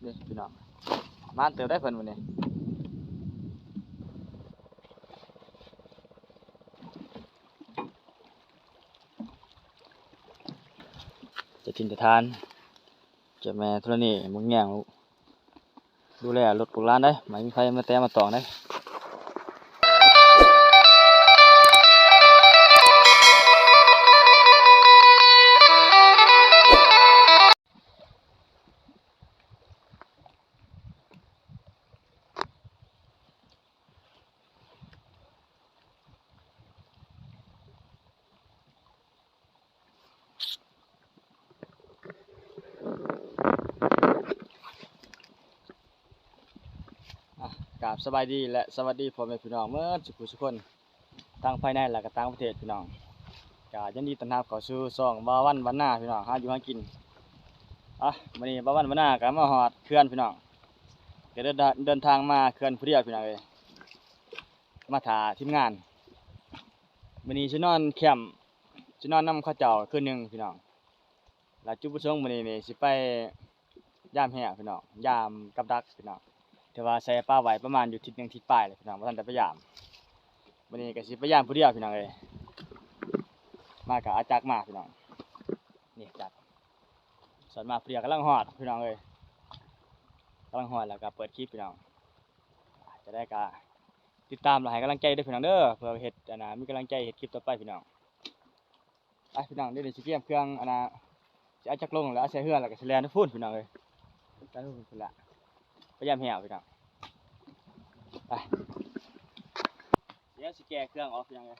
นี่พี่น้องมาเติมได้เพิ่นวันนี้จะทินจะทานจะแม่ธุรนี่มึงแง่งดูแลรถปลูกร้านได้ไม่มีใครมาแต้มาตองได้กราบสบายดีและสวัสดีพ่อแม่พี่น้องเมื่อทุกคนทั้งภายในและก็ต่างประเทศพี่น้องกายินดีต้อนรับเข้าสู่ช่องบ่าววันวันหน้าพี่น้องหาอยู่หากินวันนี้บ่าววันวันหน้าก็มาฮอดเขื่อนพี่น้องก็เดินทางมาเขื่อนผู้เดียวพี่น้องเลยมาถ่าทีมงานวันนี้สินอนแคมป์สินอนนำข้าวเจ้าคืนนึงพี่น้องแล้วจุดประสงค์วันนี้นี่สิไปยามแห่พี่น้องยามกับดักพี่น้องแต่ว่าใส่ปลาไหวประมาณอยู่ทิศนึงทิศปลายเลยพี่น้องบ่ทันได้ไปยามวันนี้ก็สิไปยามผู้เดียวพี่น้องเลยมากับอาจักรมาพี่น้องนี่จักรสอนมาผู้เดียวกำลังฮอดพี่น้องเลยกำลังฮอดแล้วก็เปิดคลิปพี่น้องจะได้ก็ติดตามและให้กำลังใจด้วยพี่น้องเด้อเพื่อเฮ็ดมีกำลังใจเฮ็ดคลิปต่อไปพี่น้องไปพี่น้องเดี๋ยวสิเตรียมเครื่องจะเอาจักรลงแล้วเอาใส่เฮือแล้วก็สิแล่นพูนพี่น้องเลยกันพูนพุ่นละพยายามแห่พี่น้องไปเดี๋ยวสิแก้เครื่องออกพี่น้องเลย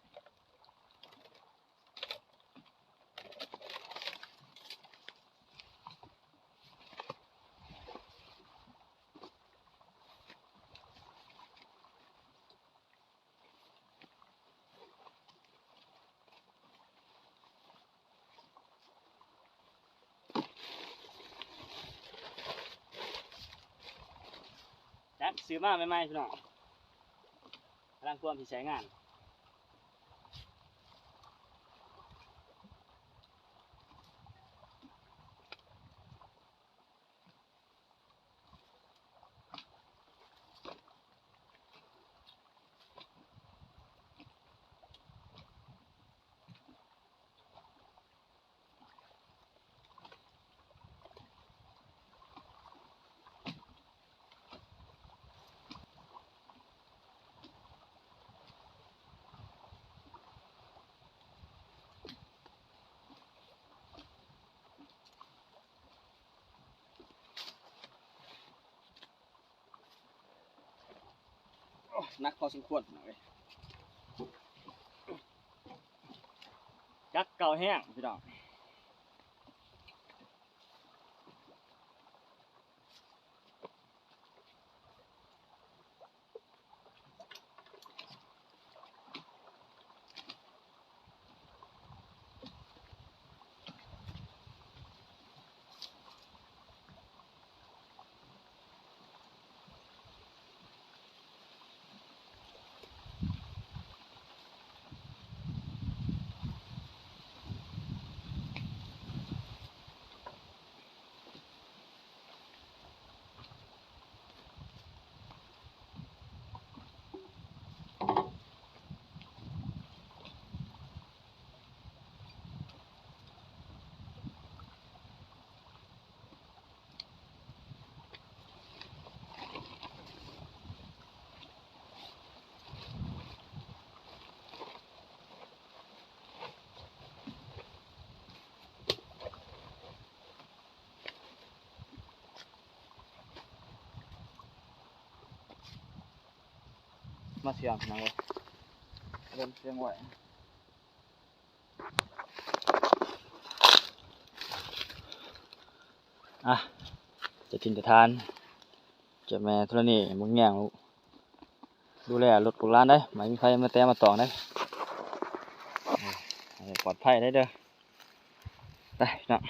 จักซื้อมาใหม่ๆพี่น้องกำลังความที่ใช้งานนักพอสมควรพี่น้องเลยจักเก่าแห้งพี่น้องมาเสียงพี่น้องเลยเริ่มเสียงไหวจะทินจะทานจะแม่ธุรนี่มึงแง่งดูแลรถปลูกร้านได้ไม่มีใครมาแต้มาตองได้ปลอดภัยได้เด้อไปพี่น้อง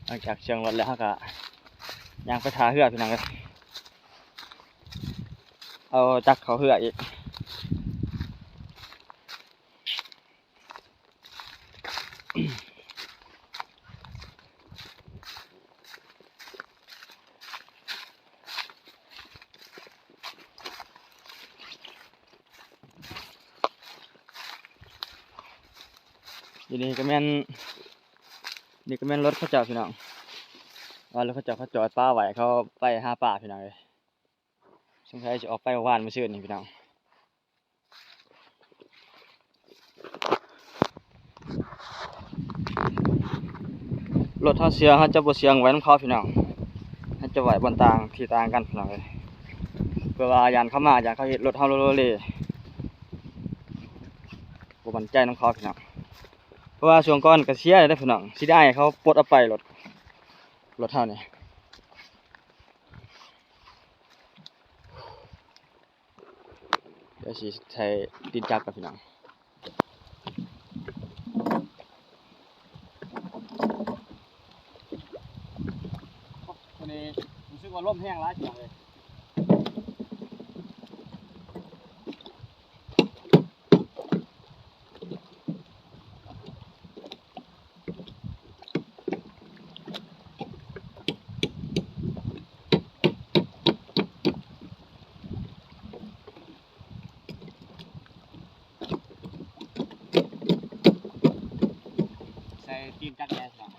หลังจากเชียงรถแล้วก็ย่างไปทาเหือพี่น้องเลยเอาจักเขาเหืออีก อยู่นี่ก็แม่นรถเขาเจ้าพี่น้องว่ารถเขาเจ้าเขาจอดป้าไว้เขาไปหาปลาพี่น้องเอ้ยสงสัยสิออกไปว่านมื้อซื่นนี่พี่น้องรถเฮาเสียเฮาจะบ่เสียงไว้นำเขาพี่น้องเฮาจะไว้บนต่างที่ต่างกันพี่น้องเอ้ยเพื่อว่ายานเขามาย่านเขาเฮ็ดรถเฮาโลเลบ่มั่นใจนำเขาพี่น้องเพราะว่าช่วงก่อนก็เสียได้พี่น้องสิได้ให้เขาปลดเอาไปรถเฮานี่เดี๋ยวสิใช้ดินจักรกับพี่น้องวันนี้รู้สึกว่าลมแห้งหลายจังเลยใส่ดินจักรแน่พี่น้อง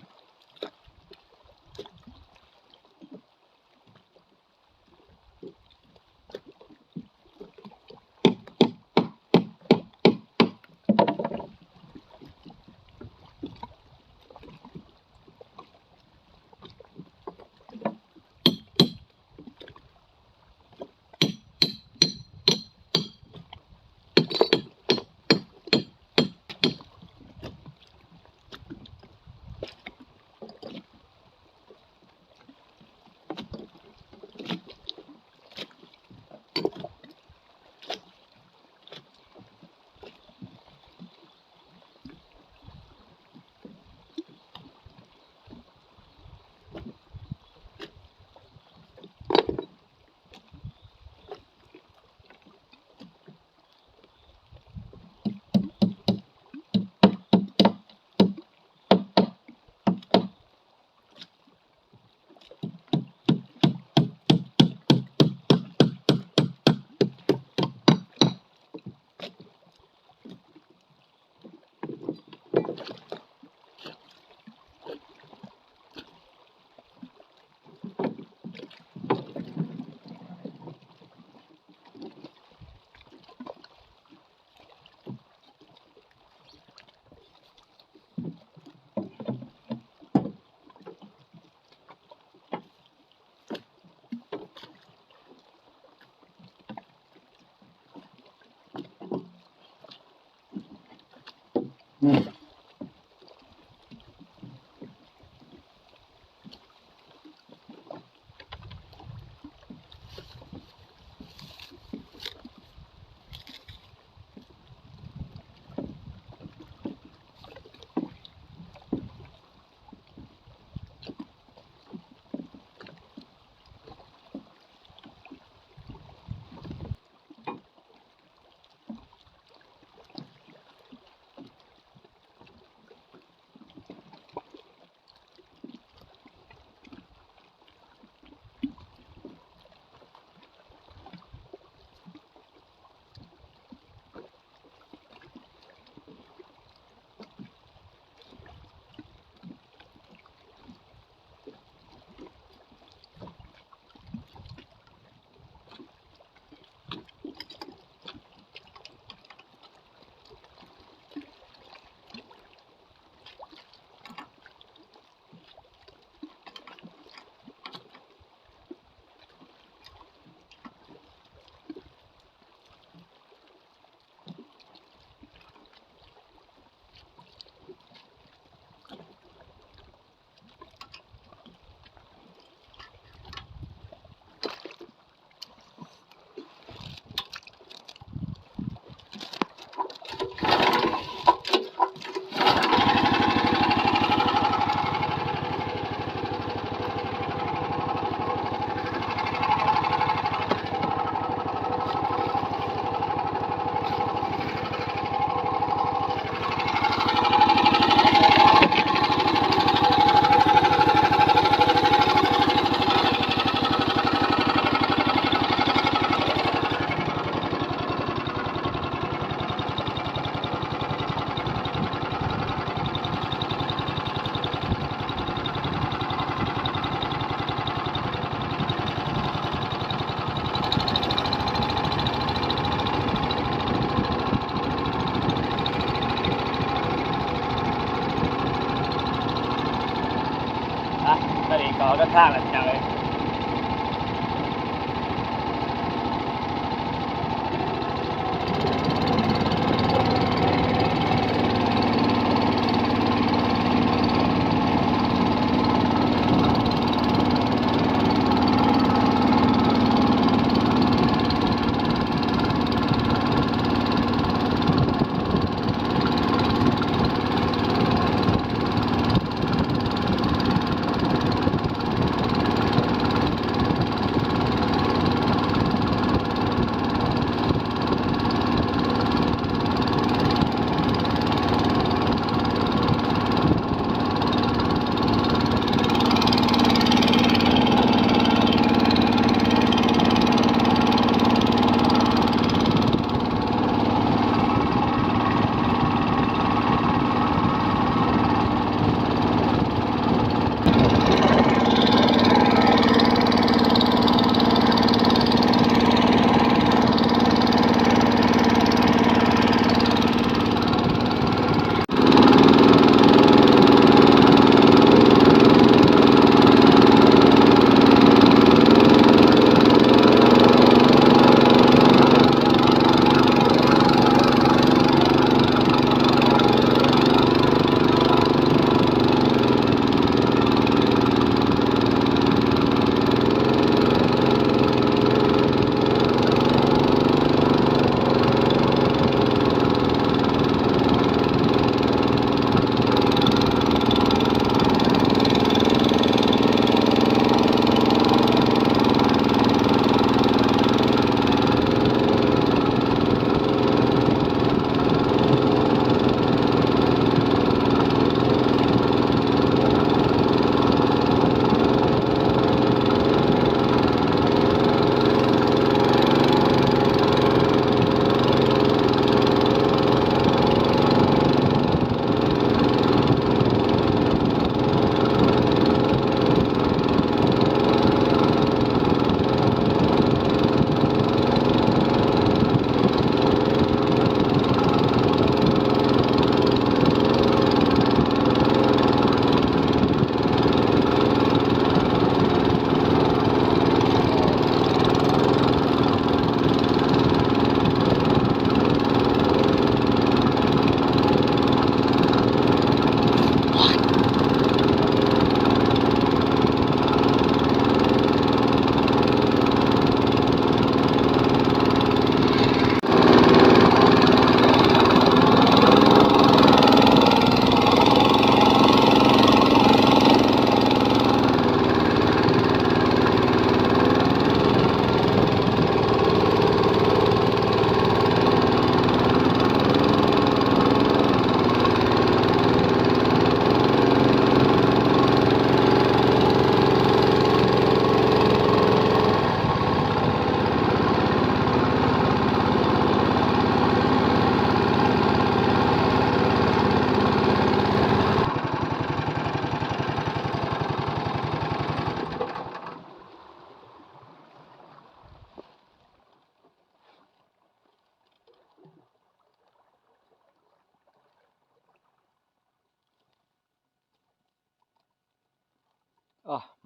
ทางแล้วพี่น้องเอ้ย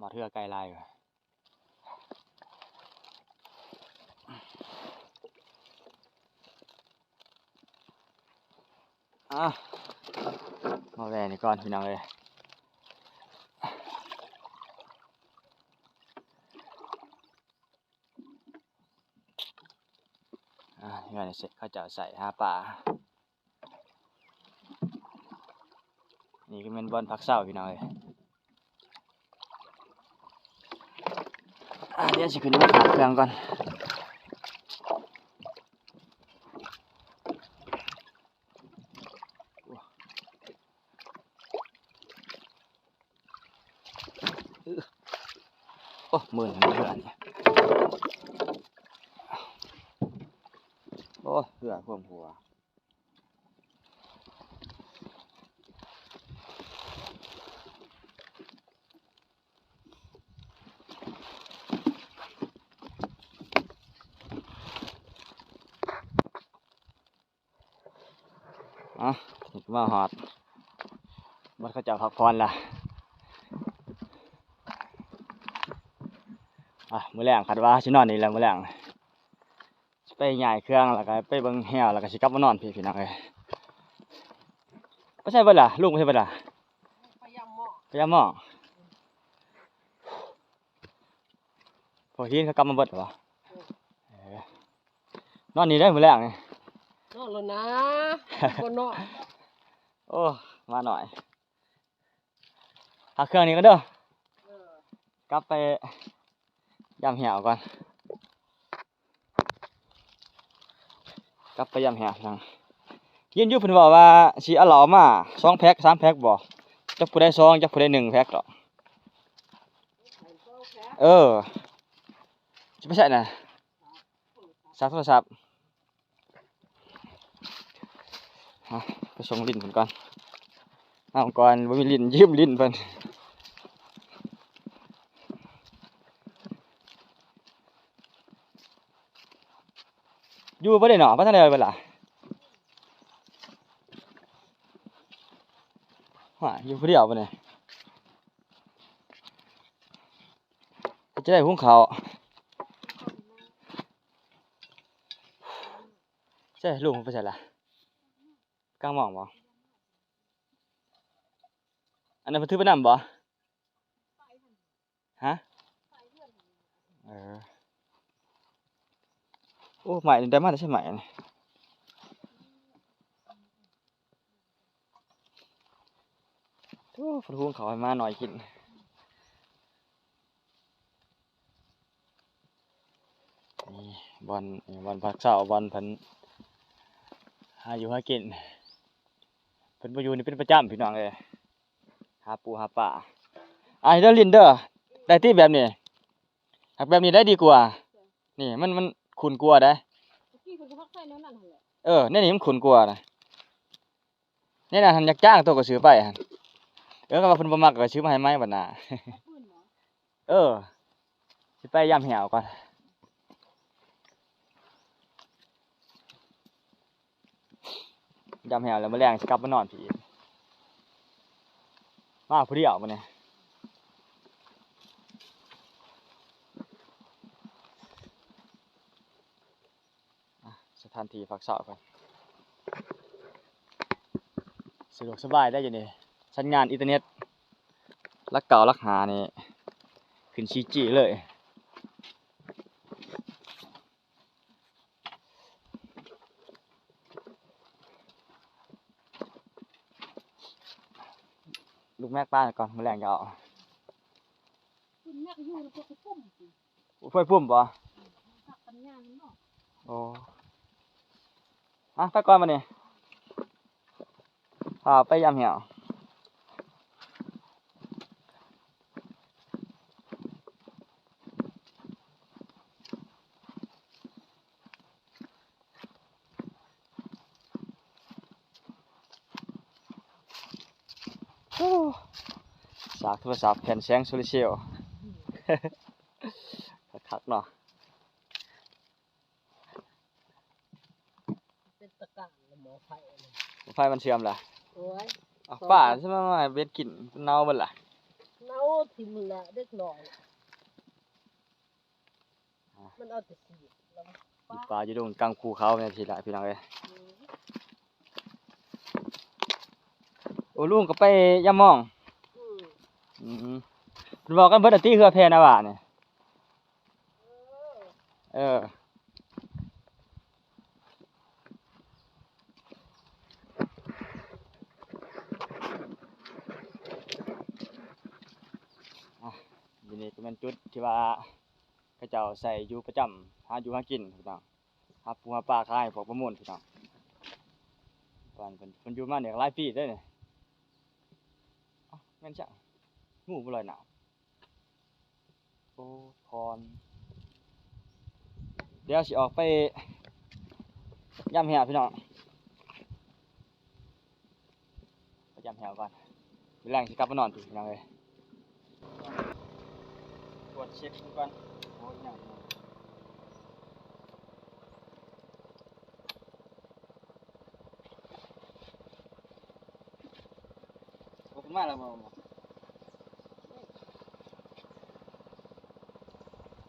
มาเทื่อไกลลายว่ะมาแวะนี่ก่อนพี่น้องเอ้ยนี่ว่าเสร็จเขาจะใส่หาปลานี่ก็เป็นบ่อนพักเช้าพี่น้องเอ้ยเดี๋ยวสิขึ้นมาถามเครื่องก่อนโอ้หมื่นเหือนี่โอ้เหือท่วมหัวนี่ก็มาฮอดบัดเขาเจ้าพักผ่อนล่ะ มื้อแรงคาดว่าสินอนนี่แหละมื้อแรงสิไปย้ายเครื่องแล้วก็ไปเบิ่งแฮวแล้วก็สิกลับมานอนพี่น้องเอ้ยบ่ใช่เบิดล่ะลุงบ่ใช่เบิดล่ะพยายามมองพอทีนเขากลับมาเบิดเหรอนอนนี่ได้มื้อแรงนี่นอนแล้วนะบ่นอน โอ้มาหน่อยหาเครื่องนี้ก็เด้อกลับไปยำแหวก่อนกลับไปยำแหวทางยินอยู่เพิ่นบอกว่าสิเอาเหล้ามา2แพ็ค3แพ็คบ่จักผู้ใด2จักผู้ใด1แพ็คดอกสิไปใช้น่ะซักโทรศัพท์ไปส่งลิ้นเพิ่นก่อนเอาก่อนบ่มีลิ้นยืมลิ้นเพิ่นอยู่บ่ได้เนาะบ่ทันได้เบิดล่ะอยู่ผู้เดียวบ่เนี่ยจะได้หุงข้าวใช่ลุงไปใส่ล่ะกลางหม่องบ่อันนั้นเพิ่นถือไปนำบ่ฮะโอ้ใหม่ได้มาแต่ใช่ไหมนี่โอ้เพิ่นหุงข้าวให้มาหน่อยกินนี่บอนพักเช้าบอนเพิ่นหาอยู่หากินเพิ่นบ่อยู่นี่เป็นประจำพี่น้องเอ้ยหาปูหาปลาเด้อลินเด้อได้ที่แบบนี้หากแบบนี้ได้ดีกว่านี่มันขุ่นกว่าได้นี่มันขุ่นกว่านะนี่น่ะหันอยากจ้างตัวก็ซื้อไปหั่นก็ว่าเพิ่นบ่มักก็ซื้อมาให้ใหม่บัดน่ะสิไปยามแหวก่อนยามแหวแล้วมื้อแลงสิกลับมานอนพี่มาผู้เดียวมื้อนี้สถานที่พักเช้าก่อนสะดวกสบายได้อยู่นี่สัญญาณอินเทอร์เน็ตรักเก่ารักหานี่ขึ้น 4G เลยลูกแม่ป้าก่อนมื้อแลงจะเอาไฟปุ่มบ่โอ้ไปก่อนมานี่ไปยามแหวสากโทรศัพท์แผ่นแสงโซลาร์เซลล์คักเนาะเป็นตะกร้าหมอไฟไฟมันเสื่อมล่ะโอ้ยป้าใช่มั้ยเบ็ดกินเน่าเบิดล่ะเน่าทิ่มละเด็กน้อยมันเอาแต่สีแล้วปลาอยู่ตรงกลางภูเขาเนี่ยทีละพี่น้องเอ้ยโอ้ลุงก็ไปย่ามองบอกกันเบิดอันที่เฮือแพนะว่าเนี่ยนี่ก็เป็นจุดที่ว่าเขาเจ้าใส่อยู่ประจำหาอยู่หากินพี่น้องหาปูหาปลาขายพวกประมูลพี่น้องบ้านเพิ่นอยู่มาเนี่ยหลายปีเด้อเนี่ยแม่นจังงูบ่ลอยน้ำโอ้พรเดี๋ยวสิออกไปย่ำแหวพี่น้องไปย่ำแหวก่อนมื้อแลงสิกลับมานอนพี่น้องเอ้ยตรวจเช็คก่อนโอ้ยยังโอ้มาแล้วบ่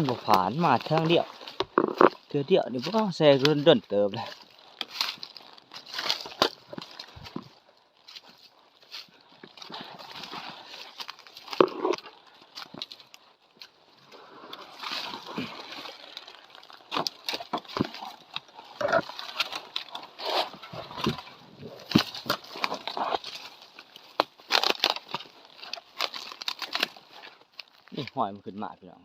มันบ่ผ่านมาทางเดียวเทื่อเดียวนี่บ่แซ่เกินเดินเติบเลยนี่หอยมันขึ้นมาพี่น้อง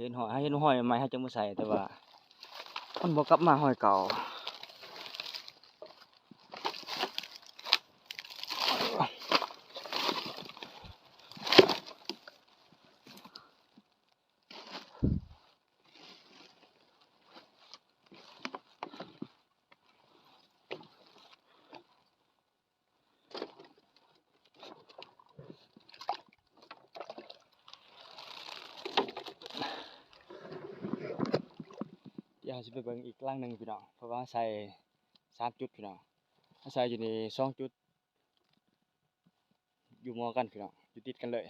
เห็นหอยใหม่ให้จังมาใส่แต่ว่ามันบ่กลับมาหอยเก่าเดี๋ยวสิไปเบิ่งอีกครั้งหนึ่งพี่น้องเพราะว่าใส่3 จุดพี่น้องใส่อยู่นี่2 จุดอยู่มอกันพี่น้องอยู่ติดกันเลย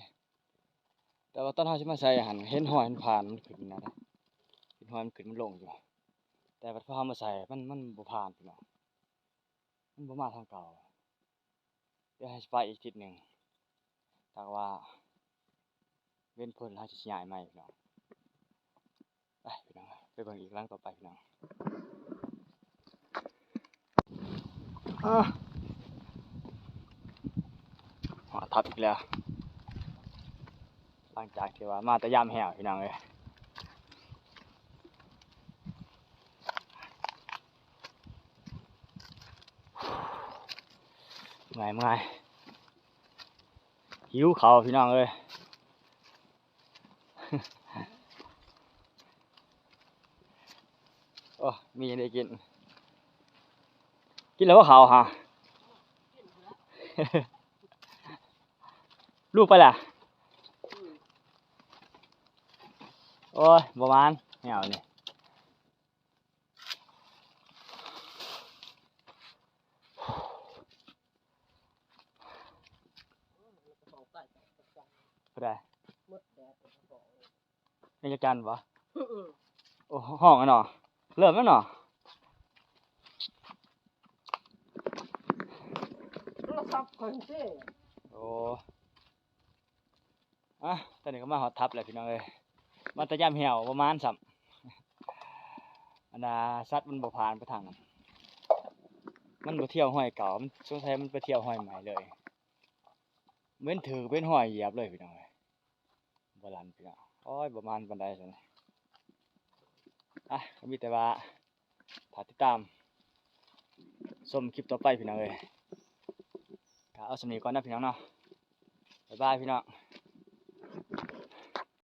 แต่ว่าตอนเฮาสิมาใส่หันเห็นหอยมันผ่านมันขึ้นนะเห็นหอยมันขึ้นมันลงอยู่แต่พอเฮามาใส่มันบ่ผ่านพี่น้องมันบ่มาทางเก่าเดี๋ยวให้ไปอีกทิศหนึ่งถ้าว่าเว้นเพิ่นเฮาสิย้ายใหม่พี่น้องไปพี่น้องไปเบิ่งอีกครั้งต่อไปพี่น้องทับอีกแล้วหลังจากที่ว่ามาแต่ยามแห้วพี่น้องเอ้ยเมื่อยหิวข้าวพี่น้องเอ้ย โอ้มีอะไรกินแล้วว่าข้าวฮะ ลูกไปล่ะโอ้ยประมาณไม่เอาเนี่ยไปได้ หมดแดดกระป๋อง ในจักจันปะโอ้ห้องกันเนาะเริ่มแล้วเนาะ เราซับคนเจ้ โอ้อะตอนนี้ก็มาหอทับเลยพี่น้องเอ้ยมาแต่ย่ำเหี่ยวประมาณ3อันน่ะสัตว์มันบ่ผ่านไปทางนั้นมันบ่เที่ยวห้อยเก่ามันสงสัยมันไปเที่ยวห้อยใหม่เลยเหมือนถือเป็นห้อยเหยียบเลยพี่น้องเอ้ยบ่ลันพี่น้องโอ้ยประมาณปานใดซั่นอ่ะก็มีแต่ว่าถ้าติดตามชมคลิปต่อไปพี่น้องเอ้ยก็เอาสำนี้ก่อนนะพี่น้องเนาะบ๊ายบายพี่น้อง